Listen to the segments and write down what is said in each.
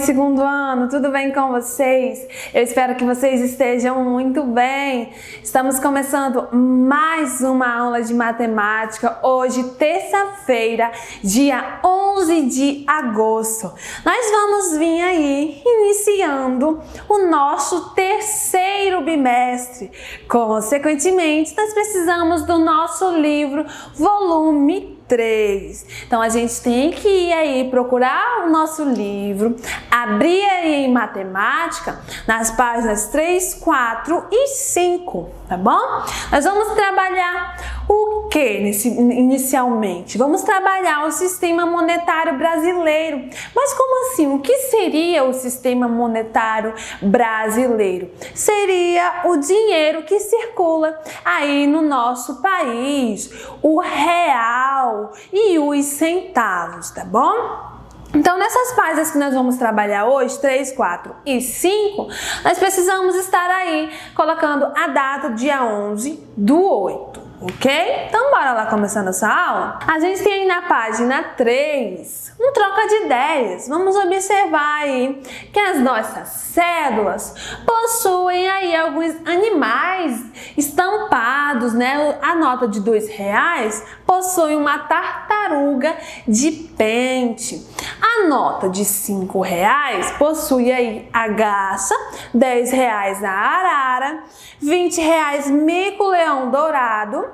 Segundo ano, tudo bem com vocês? Eu espero que vocês estejam muito bem. Estamos começando mais uma aula de matemática, hoje, terça-feira, dia 11 de agosto. Nós vamos vir aí iniciando o nosso terceiro bimestre. Consequentemente, nós precisamos do nosso livro, volume 3. Então a gente tem que ir aí procurar o nosso livro, abrir aí em matemática nas páginas 3, 4 e 5, tá bom? Nós vamos trabalhar o que inicialmente? Vamos trabalhar o sistema monetário brasileiro. Mas como assim? O que seria o sistema monetário brasileiro? Seria o dinheiro que circula aí no nosso país, o real e os centavos, tá bom? Então, nessas páginas que nós vamos trabalhar hoje, 3, 4 e 5, nós precisamos estar aí colocando a data dia 11/8, ok? Então, bora lá começar nossa aula? A gente tem aí na página 3 um troca de ideias. Vamos observar aí que as nossas cédulas possuem aí alguns animais estampados, né? A nota de R$2 possui uma tartaruga de pente. A nota de R$5 possui aí a garça, R$10 a arara, R$20 mico-leão dourado,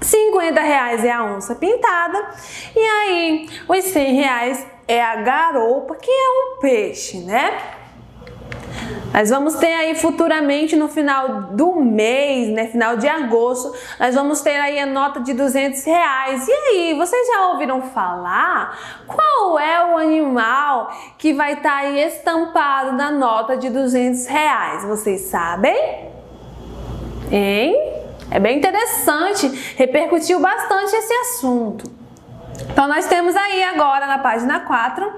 R$50 é a onça pintada e aí os R$100 é a garoupa, que é um peixe, né? Nós vamos ter aí futuramente no final do mês, né, final de agosto, nós vamos ter aí a nota de R$200. E aí, vocês já ouviram falar qual é o animal que vai estar aí estampado na nota de R$200? Vocês sabem? Hein? É bem interessante, repercutiu bastante esse assunto. Então, nós temos aí agora na página 4,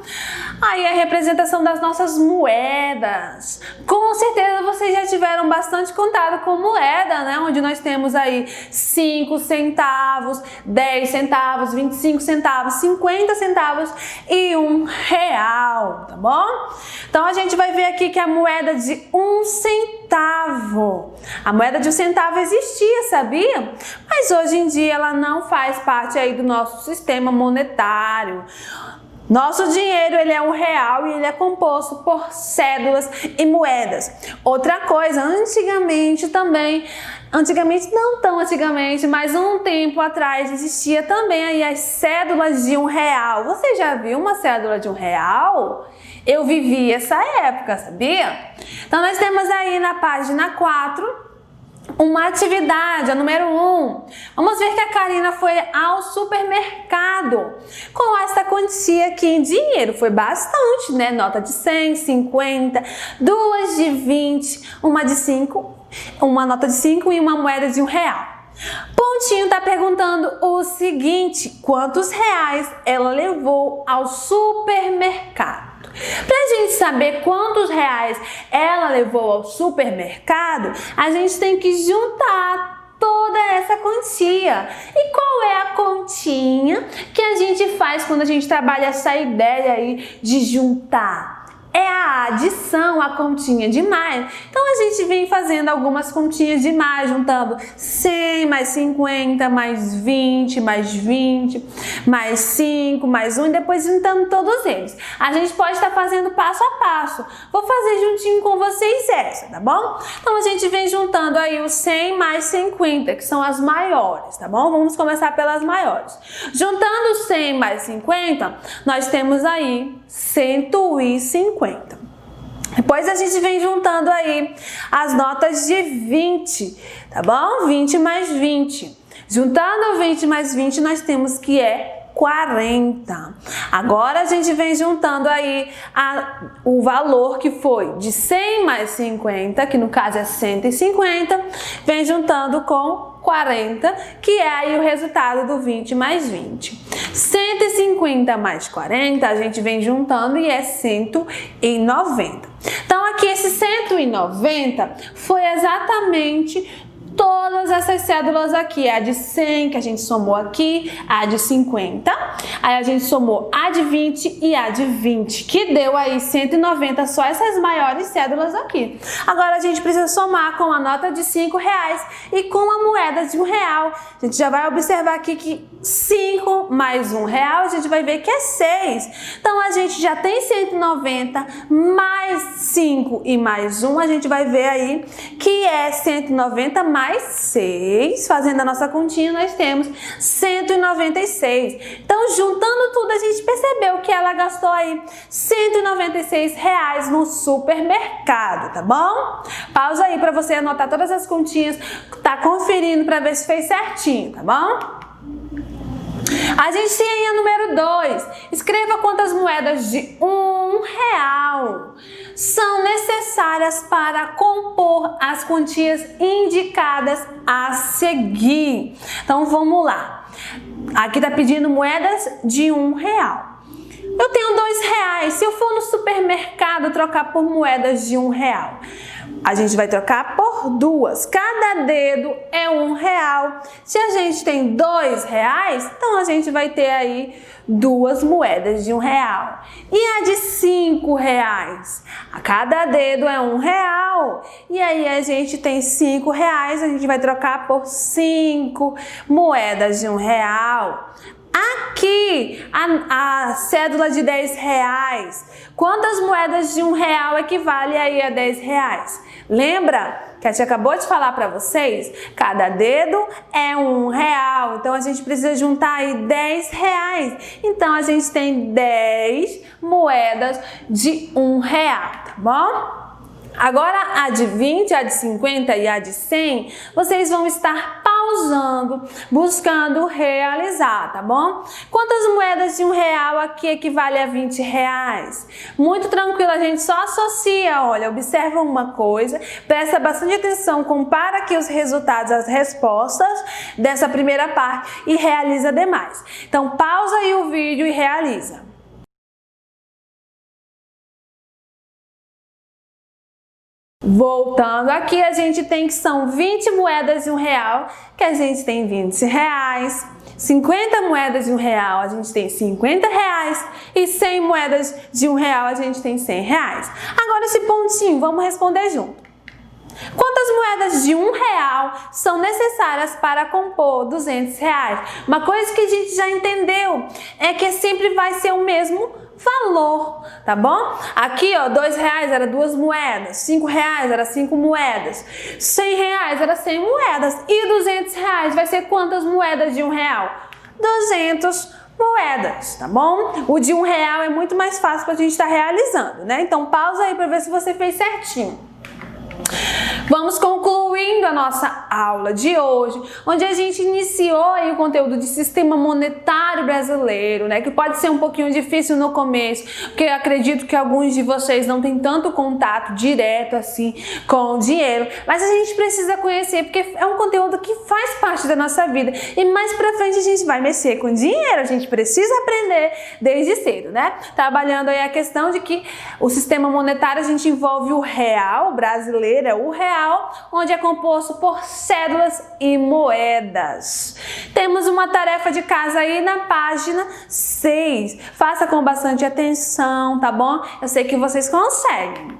aí a representação das nossas moedas. Com certeza vocês já tiveram bastante contato com moeda, né? Onde nós temos aí 5 centavos, 10 centavos, 25 centavos, 50 centavos e R$1, tá bom? Então, a gente vai ver aqui que a moeda de 1 centavo, a moeda de 1 centavo existia, sabia? Mas hoje em dia ela não faz parte aí do nosso sistema monetário. Nosso dinheiro, ele é R$1 e ele é composto por cédulas e moedas. Outra coisa, antigamente também, não tão antigamente, mas um tempo atrás existia também aí as cédulas de R$1. Você já viu uma cédula de R$1? Eu vivi essa época, sabia? Então nós temos aí na página 4 uma atividade, a número 1. Vamos ver que a Karina foi ao supermercado com essa quantia aqui em dinheiro. Foi bastante, né? Nota de 100, 50, duas de 20, uma de 5, uma nota de 5 e uma moeda de R$1. Pontinho está perguntando o seguinte: quantos reais ela levou ao supermercado? Para a gente saber quantos reais ela levou ao supermercado, a gente tem que juntar toda essa quantia. E qual é a continha que a gente faz quando a gente trabalha essa ideia aí de juntar? É a adição, a continha de mais. Então a gente vem fazendo algumas continhas de mais, juntando 100 mais 50, mais 20, mais 20, mais 5, mais 1 e depois juntando todos eles. A gente pode estar fazendo passo a passo. Vou fazer juntinho com vocês essa, tá bom? Então a gente vem juntando aí os 100 mais 50, que são as maiores, tá bom? Vamos começar pelas maiores. Juntando 100 mais 50, nós temos aí 150. Depois a gente vem juntando aí as notas de 20, tá bom? 20 mais 20. Juntando 20 mais 20, nós temos que é 40. Agora a gente vem juntando aí o valor que foi de 100 mais 50, que no caso é 150, vem juntando com 40, que é aí o resultado do 20 mais 20. 150 mais 40, a gente vem juntando e é 190. Então aqui esse 190 foi exatamente todas essas cédulas aqui, a de 100 que a gente somou aqui, a de 50, aí a gente somou a de 20 e a de 20, que deu aí 190, só essas maiores cédulas aqui. Agora a gente precisa somar com a nota de R$5 e com a moeda de R$1. A gente já vai observar aqui que 5 mais R$1, a gente vai ver que é 6. Então a gente já tem 190, mais 5 e mais 1, a gente vai ver aí que é 190 mais 6, fazendo a nossa continha, nós temos 196. Então, juntando tudo, a gente percebeu que ela gastou aí R$196 no supermercado, tá bom? Pausa aí para você anotar todas as continhas, tá conferindo para ver se fez certinho, tá bom? A gente tem aí a número 2. Escreva quantas moedas de R$1 são necessárias para compor as quantias indicadas a seguir. Então vamos lá. Aqui está pedindo moedas de R$1. Eu tenho R$2. Se eu for no supermercado trocar por moedas de R$1, a gente vai trocar por 2. Cada dedo é R$1. Se a gente tem R$2, então a gente vai ter aí 2 moedas de R$1. E a de R$5? A cada dedo é R$1. E aí a gente tem R$5, a gente vai trocar por 5 moedas de R$1. Aqui, a cédula de R$10. Quantas moedas de R$1 equivale aí a R$10? Lembra que a gente acabou de falar para vocês? Cada dedo é R$1. Então, a gente precisa juntar aí R$10. Então, a gente tem 10 moedas de R$1, tá bom? Agora, a de 20, a de 50 e a de 100, vocês vão estar pausando, buscando realizar, tá bom? Quantas moedas de R$1 aqui equivale a R$20? Muito tranquilo, a gente só associa, olha, observa uma coisa, presta bastante atenção, compara aqui os resultados, as respostas dessa primeira parte e realiza demais. Então, pausa aí o vídeo e realiza. Voltando aqui, a gente tem que são 20 moedas de R$1, que a gente tem R$20. 50 moedas de R$1, a gente tem R$50. E 100 moedas de R$1, a gente tem R$100. Agora esse pontinho, vamos responder junto. Quantas moedas de R$1 são necessárias para compor R$200? Uma coisa que a gente já entendeu é que sempre vai ser o mesmo valor, tá bom? Aqui, ó, R$2 era 2 moedas, R$5 era 5 moedas, R$100 era 100 moedas e R$200 vai ser quantas moedas de R$1? 200 moedas, tá bom? O de R$1 é muito mais fácil pra gente estar realizando, né? Então pausa aí para ver se você fez certinho. Vamos concluindo a nossa aula de hoje, onde a gente iniciou aí o conteúdo de sistema monetário brasileiro, né? Que pode ser um pouquinho difícil no começo, porque eu acredito que alguns de vocês não têm tanto contato direto assim com o dinheiro, mas a gente precisa conhecer, porque é um conteúdo que faz parte da nossa vida e mais pra frente a gente vai mexer com dinheiro, a gente precisa aprender desde cedo, né? Trabalhando aí a questão de que o sistema monetário a gente envolve o real brasileiro, é o real, onde é composto por cédulas e moedas. Temos uma tarefa de casa aí na página 6. Faça com bastante atenção, tá bom? Eu sei que vocês conseguem.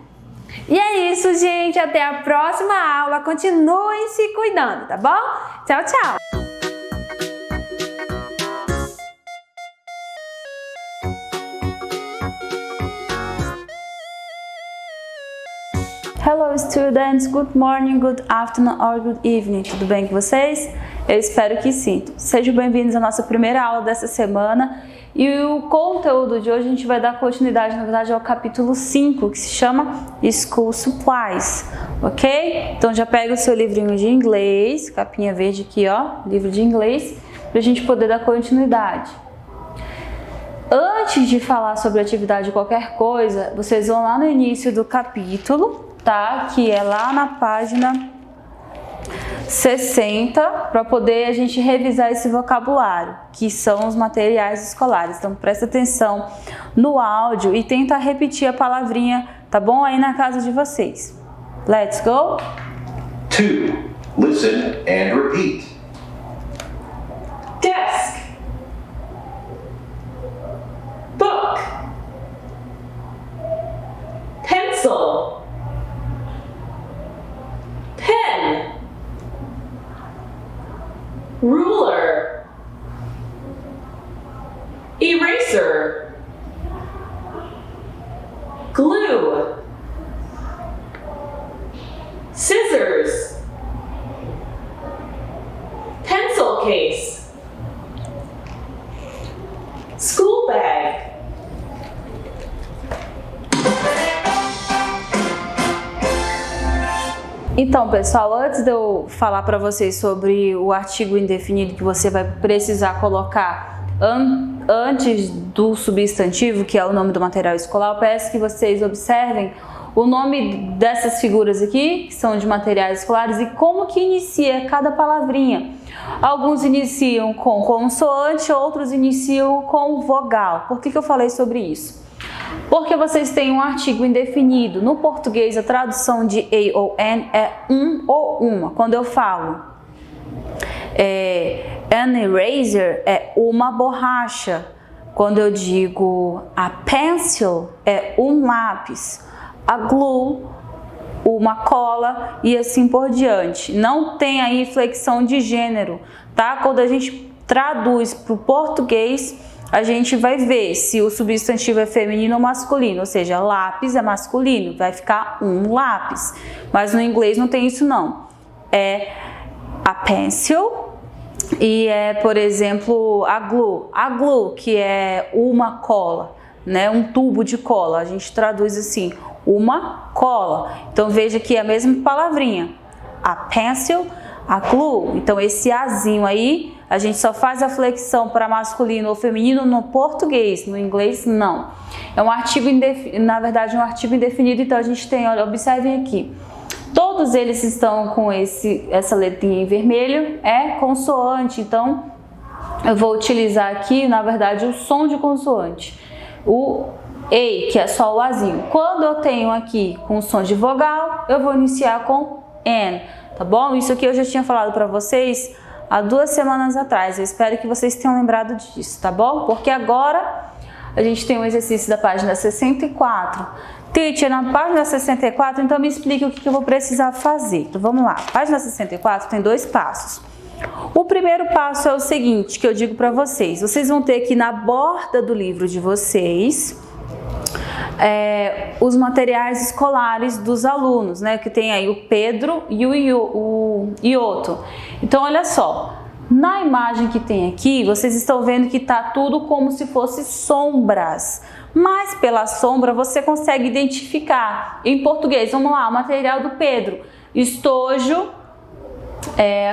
E é isso, gente. Até a próxima aula. Continuem se cuidando, tá bom? Tchau, tchau! Hello students, good morning, good afternoon or good evening. Tudo bem com vocês? Eu espero que sim. Sejam bem-vindos à nossa primeira aula dessa semana. E o conteúdo de hoje a gente vai dar continuidade, na verdade, ao capítulo 5, que se chama School Supplies, ok? Então já pega o seu livrinho de inglês, capinha verde aqui, ó, livro de inglês, pra gente poder dar continuidade. Antes de falar sobre atividade qualquer coisa, vocês vão lá no início do capítulo, tá? Que é lá na página 60, para poder a gente revisar esse vocabulário, que são os materiais escolares. Então presta atenção no áudio e tenta repetir a palavrinha, tá bom? Aí na casa de vocês. Let's go! 2. Listen and repeat. Desk. Book. Pencil. Pen. Ruler. Eraser. Glue. Scissors. Pencil case. School bag. Então, pessoal, antes de eu falar para vocês sobre o artigo indefinido que você vai precisar colocar antes do substantivo, que é o nome do material escolar, eu peço que vocês observem o nome dessas figuras aqui, que são de materiais escolares, e como que inicia cada palavrinha. Alguns iniciam com consoante, outros iniciam com vogal. Por que eu falei sobre isso? Porque vocês têm um artigo indefinido. No português, a tradução de a ou an é um ou uma. Quando eu falo an eraser, é uma borracha. Quando eu digo a pencil, é um lápis. A glue, uma cola e assim por diante. Não tem aí flexão de gênero, tá? Quando a gente traduz para o português, a gente vai ver se o substantivo é feminino ou masculino, ou seja, lápis é masculino, vai ficar um lápis. Mas no inglês não tem isso não. É a pencil e é, por exemplo, a glue, que é uma cola, né? Um tubo de cola. A gente traduz assim, uma cola. Então veja que é a mesma palavrinha. A pencil, a glue. Então esse azinho aí, a gente só faz a flexão para masculino ou feminino no português, no inglês não. É um artigo na verdade um artigo indefinido, então a gente tem, olha, observem aqui. Todos eles estão com essa letrinha em vermelho, é consoante, então eu vou utilizar aqui, na verdade, o som de consoante. O E, que é só o Azinho. Quando eu tenho aqui com som de vogal, eu vou iniciar com N, tá bom? Isso aqui eu já tinha falado para vocês há 2 semanas atrás. Eu espero que vocês tenham lembrado disso, tá bom? Porque agora a gente tem um exercício da página 64. Teacher, na página 64, então me explique o que eu vou precisar fazer. Então vamos lá. Página 64 tem 2 passos. O primeiro passo é o seguinte, que eu digo para vocês. Vocês vão ter aqui na borda do livro de vocês os materiais escolares dos alunos, né? Que tem aí o Pedro e o Ioto. Então, olha só. Na imagem que tem aqui, vocês estão vendo que tá tudo como se fosse sombras. Mas pela sombra você consegue identificar. Em português, vamos lá, o material do Pedro. Estojo,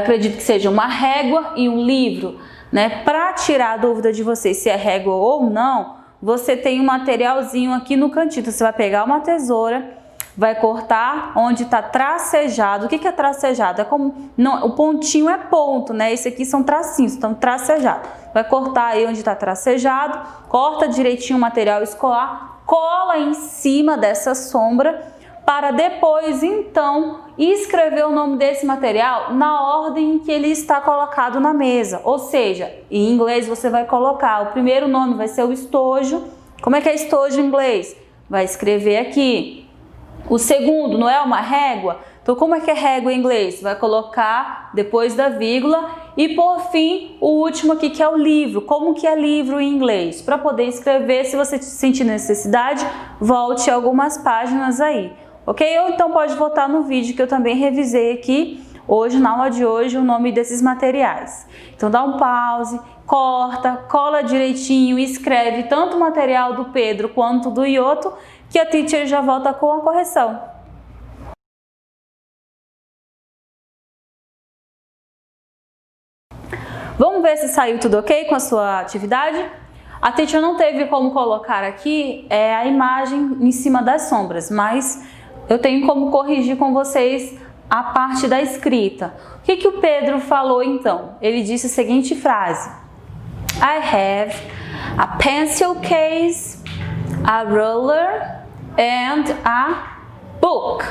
acredito que seja uma régua e um livro, né? Para tirar a dúvida de vocês se é régua ou não, você tem um materialzinho aqui no cantinho. Você vai pegar uma tesoura, vai cortar onde está tracejado. O que é tracejado? É como, não, o pontinho é ponto, né? Esse aqui são tracinhos, então tracejado. Vai cortar aí onde está tracejado, corta direitinho o material escolar, cola em cima dessa sombra, para depois, então, escrever o nome desse material na ordem que ele está colocado na mesa. Ou seja, em inglês você vai colocar, o primeiro nome vai ser o estojo. Como é que é estojo em inglês? Vai escrever aqui. O segundo, não é uma régua? Então, como é que é régua em inglês? Vai colocar depois da vírgula. E, por fim, o último aqui, que é o livro. Como que é livro em inglês? Para poder escrever, se você sentir necessidade, volte algumas páginas aí. Ok? Ou então pode voltar no vídeo que eu também revisei aqui hoje, na aula de hoje, o nome desses materiais. Então dá um pause, corta, cola direitinho e escreve tanto o material do Pedro quanto do Ioto, que a teacher já volta com a correção. Vamos ver se saiu tudo ok com a sua atividade? A teacher não teve como colocar aqui a imagem em cima das sombras, mas eu tenho como corrigir com vocês a parte da escrita. O que o Pedro falou então? Ele disse a seguinte frase: I have a pencil case, a ruler and a book.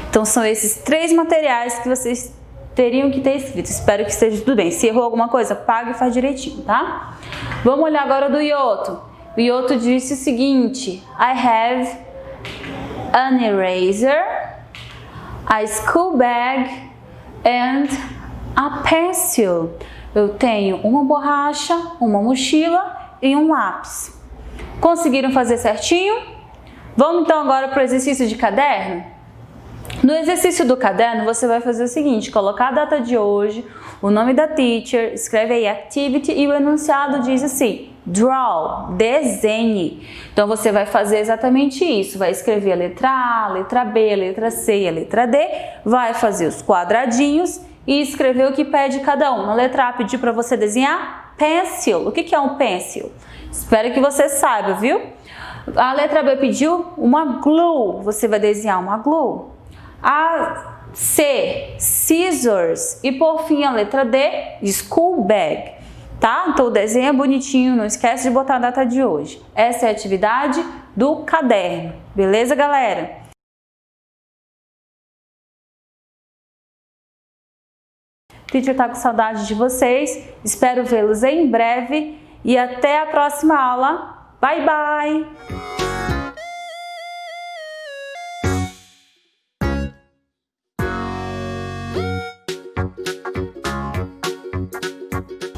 Então são esses 3 materiais que vocês teriam que ter escrito. Espero que esteja tudo bem. Se errou alguma coisa, paga e faz direitinho, tá? Vamos olhar agora do Yoto. O Yoto disse o seguinte: I have an eraser, a school bag and a pencil. Eu tenho uma borracha, uma mochila e um lápis. Conseguiram fazer certinho? Vamos então agora para o exercício de caderno? No exercício do caderno, você vai fazer o seguinte: colocar a data de hoje, o nome da teacher, escreve aí activity e o enunciado diz assim: draw, desenhe. Então você vai fazer exatamente isso, vai escrever a letra A, a letra B, a letra C e a letra D, vai fazer os quadradinhos e escrever o que pede cada um. Na letra A pediu para você desenhar pencil. O que é um pencil? Espero que você saiba, viu? A letra B pediu uma glue, você vai desenhar uma glue. A C, scissors, e por fim a letra D, school bag, tá? Então o desenho é bonitinho, não esquece de botar a data de hoje. Essa é a atividade do caderno, beleza, galera? Teacher tá com saudade de vocês, espero vê-los em breve e até a próxima aula. Bye, bye!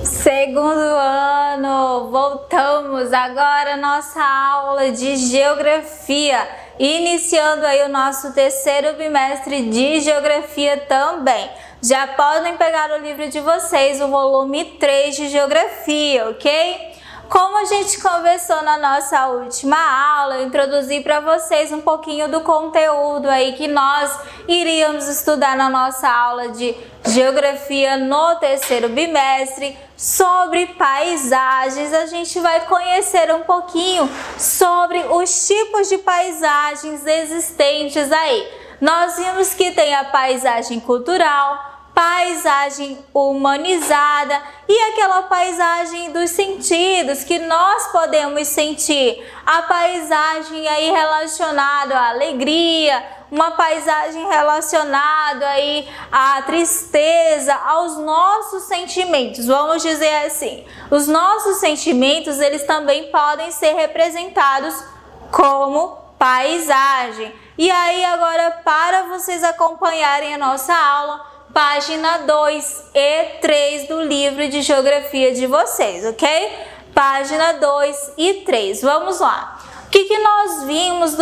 Segundo ano, voltamos agora à nossa aula de Geografia, iniciando aí o nosso 3º bimestre de Geografia também. Já podem pegar o livro de vocês, o volume 3 de Geografia, ok? Como a gente conversou na nossa última aula, eu introduzi para vocês um pouquinho do conteúdo aí que nós iríamos estudar na nossa aula de Geografia no 3º bimestre. Sobre paisagens, a gente vai conhecer um pouquinho sobre os tipos de paisagens existentes aí. Nós vimos que tem a paisagem cultural, paisagem humanizada e aquela paisagem dos sentidos que nós podemos sentir. A paisagem aí relacionada à alegria, uma paisagem relacionada aí à tristeza, aos nossos sentimentos. Vamos dizer assim, os nossos sentimentos, eles também podem ser representados como paisagem. E aí agora, para vocês acompanharem a nossa aula, página 2 e 3 do livro de Geografia de vocês, ok? Página 2 e 3, vamos lá. O que nós vimos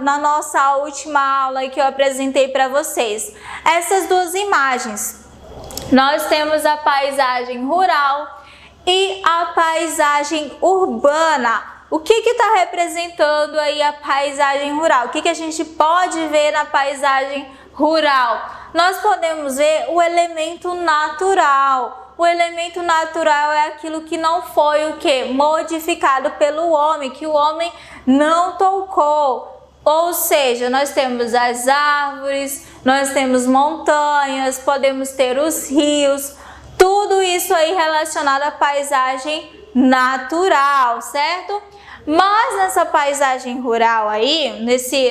na nossa última aula que eu apresentei para vocês? Essas duas imagens. Nós temos a paisagem rural e a paisagem urbana. O que está representando aí a paisagem rural? O que a gente pode ver na paisagem rural? Nós podemos ver o elemento natural. O elemento natural é aquilo que não foi o quê? Modificado pelo homem, que o homem não tocou. Ou seja, nós temos as árvores, nós temos montanhas, podemos ter os rios, tudo isso aí relacionado à paisagem natural, certo? Mas nessa paisagem rural aí,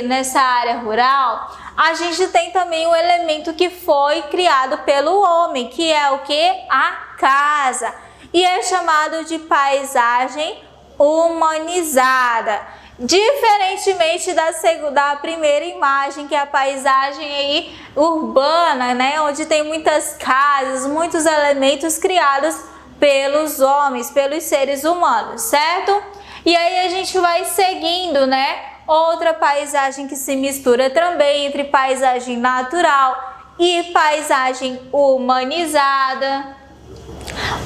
nessa área rural, a gente tem também o elemento que foi criado pelo homem, que é o que? A casa. E é chamado de paisagem humanizada. Diferentemente da primeira imagem, que é a paisagem aí urbana, né? Onde tem muitas casas, muitos elementos criados pelos homens, pelos seres humanos, certo? E aí a gente vai seguindo, né? Outra paisagem que se mistura também entre paisagem natural e paisagem humanizada.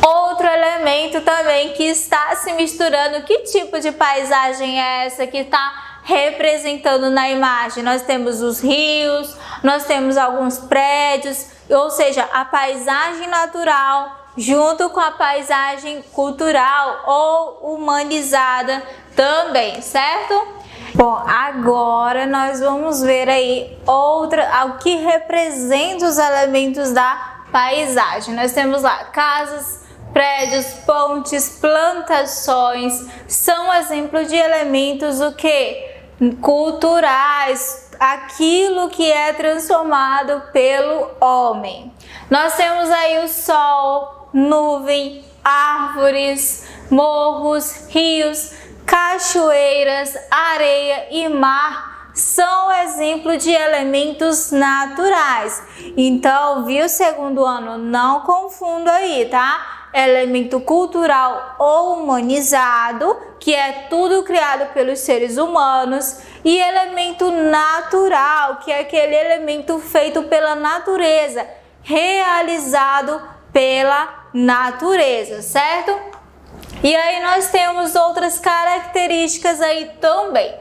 Outro elemento também que está se misturando, que tipo de paisagem é essa que está representando na imagem? Nós temos os rios, nós temos alguns prédios, ou seja, a paisagem natural junto com a paisagem cultural ou humanizada também, certo? Bom, agora nós vamos ver aí o que representa os elementos da paisagem. Nós temos lá casas, prédios, pontes, plantações, são exemplos de elementos o que? Culturais, aquilo que é transformado pelo homem. Nós temos aí o sol, nuvem, árvores, morros, rios, cachoeiras, areia e mar são exemplo de elementos naturais. Então, viu, segundo ano, não confunda aí, tá? Elemento cultural ou humanizado, que é tudo criado pelos seres humanos, e elemento natural, que é aquele elemento feito pela natureza, realizado pela natureza, certo? E aí nós temos outras características aí também.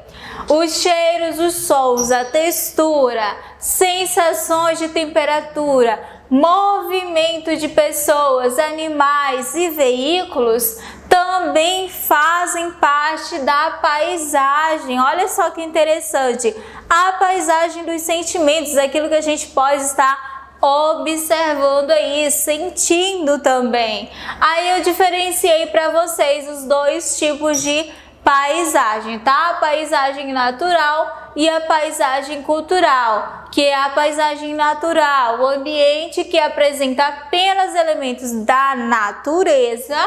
Os cheiros, os sons, a textura, sensações de temperatura, movimento de pessoas, animais e veículos também fazem parte da paisagem. Olha só que interessante, a paisagem dos sentimentos, aquilo que a gente pode estar observando aí, sentindo também. Aí eu diferenciei para vocês os dois tipos de paisagem, tá? A paisagem natural e a paisagem cultural, que é a paisagem natural, o ambiente que apresenta apenas elementos da natureza,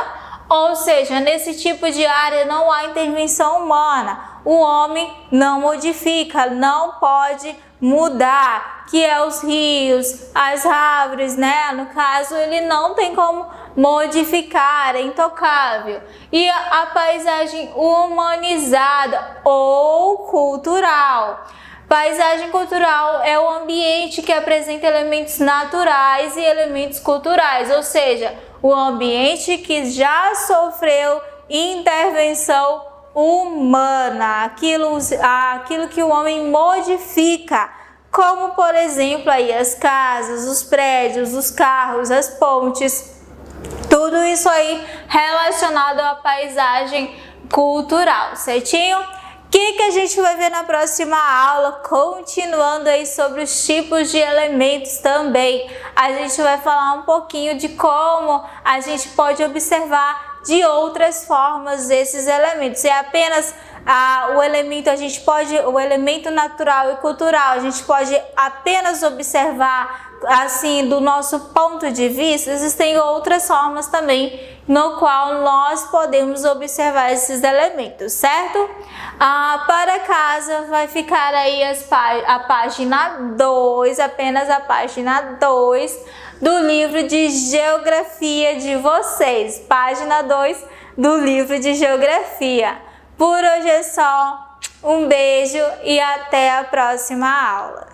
ou seja, nesse tipo de área não há intervenção humana, o homem não modifica, não pode mudar, que é os rios, as árvores, né? No caso, ele não tem como modificar, é intocável. E a paisagem humanizada ou cultural. Paisagem cultural é o ambiente que apresenta elementos naturais e elementos culturais, ou seja, o ambiente que já sofreu intervenção humana, aquilo que o homem modifica, como por exemplo aí as casas, os prédios, os carros, as pontes, tudo isso aí relacionado à paisagem cultural, certinho? O que a gente vai ver na próxima aula, continuando aí sobre os tipos de elementos também. A gente vai falar um pouquinho de como a gente pode observar de outras formas esses elementos. É apenas o elemento natural e cultural, a gente pode apenas observar assim do nosso ponto de vista. Existem outras formas também no qual nós podemos observar esses elementos, certo? Para casa vai ficar aí a página 2, apenas a página 2 do livro de geografia de vocês, página 2 do livro de geografia. Por hoje é só, um beijo e até a próxima aula.